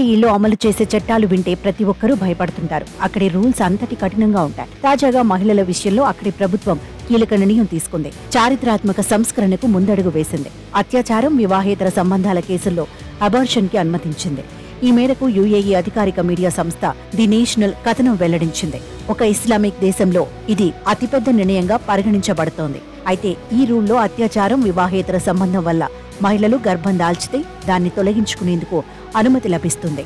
యూఏఈలో అమలు చేసే చట్టాలు వింటే ప్రతి ఒక్కరూ భయపడుతుంటారు. అక్కడి రూల్స్ అంతటి కఠినంగా ఉంటాయి. తాజాగా మహిళల విషయంలో అక్కడి ప్రభుత్వం కీలక నిర్ణయం తీసుకుంది. చారిత్రాత్మక సంస్కరణకు ముందడుగు వేసింది. అత్యాచారం, వివాహేతర సంబంధాల కేసుల్లో అబార్షన్ కి అనుమతించింది. ఈ మేరకు యూఏఈ అధికారిక మీడియా సంస్థ ది నేషనల్ కథనం వెల్లడించింది. ఒక ఇస్లామిక్ దేశంలో ఇది అతిపెద్ద నిర్ణయంగా పరిగణించబడుతోంది. అయితే ఈ రూల్లో అత్యాచారం, వివాహేతర సంబంధం వల్ల మహిళలు గర్భం దాల్చితే దాన్ని తొలగించుకునేందుకు అనుమతి లభిస్తుంది.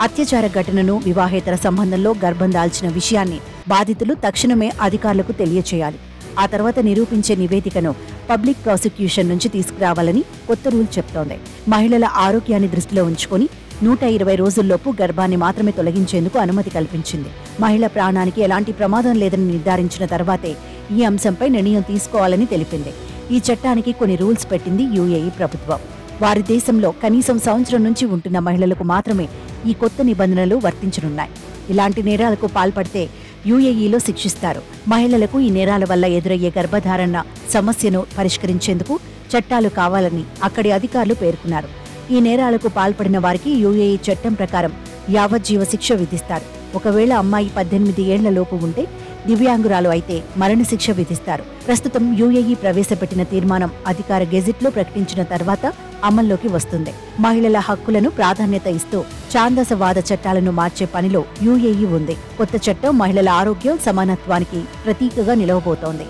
అత్యాచార ఘటనను, వివాహేతర సంబంధంలో గర్భం దాల్చిన విషయాన్ని బాధితులు తక్షణమే అధికారులకు తెలియచేయాలి. ఆ తర్వాత నిరూపించే నివేదికను పబ్లిక్ ప్రాసిక్యూషన్ నుంచి తీసుకురావాలని కొత్త రూల్ చెప్తోంది. మహిళల ఆరోగ్యాన్ని దృష్టిలో ఉంచుకొని 120 రోజుల్లోపు గర్భాన్ని మాత్రమే తొలగించేందుకు అనుమతి కల్పించింది. మహిళ ప్రాణానికి ఎలాంటి ప్రమాదం లేదని నిర్ధారించిన తర్వాతే ఈ అంశంపై నిర్ణయం తీసుకోవాలని తెలిపింది. ఈ చట్టానికి కొన్ని రూల్స్ పెట్టింది యూఏఈ ప్రభుత్వం. వారి దేశంలో కనీసం సంవత్సరం నుంచి ఉంటున్న మహిళలకు మాత్రమే ఈ కొత్త నిబంధనలు వర్తించనున్నాయి. ఇలాంటి నేరాలకు పాల్పడితే యూఏఈలో శిక్షిస్తారు. మహిళలకు ఈ నేరాల వల్ల ఎదురయ్యే గర్భధారణ సమస్యను పరిష్కరించేందుకు చట్టాలు కావాలని అక్కడి అధికారులు పేర్కొన్నారు. ఈ నేరాలకు పాల్పడిన వారికి యూఏఈ చట్టం ప్రకారం యావజ్జీవ శిక్ష విధిస్తారు. ఒకవేళ అమ్మాయి 18 ఏళ్ల లోపు ఉంటే, దివ్యాంగురాలు అయితే మరణశిక్ష విధిస్తారు. ప్రస్తుతం యూఏఈ ప్రవేశపెట్టిన తీర్మానం అధికార గెజిట్లో ప్రకటించిన తర్వాత అమల్లోకి వస్తుంది. మహిళల హక్కులను ప్రాధాన్యత ఇస్తూ ఛాందసవాద చట్టాలను మార్చే పనిలో యూఏఈ ఉంది. కొత్త చట్టం మహిళల ఆరోగ్యం, సమానత్వానికి ప్రతీకగా నిలవబోతోంది.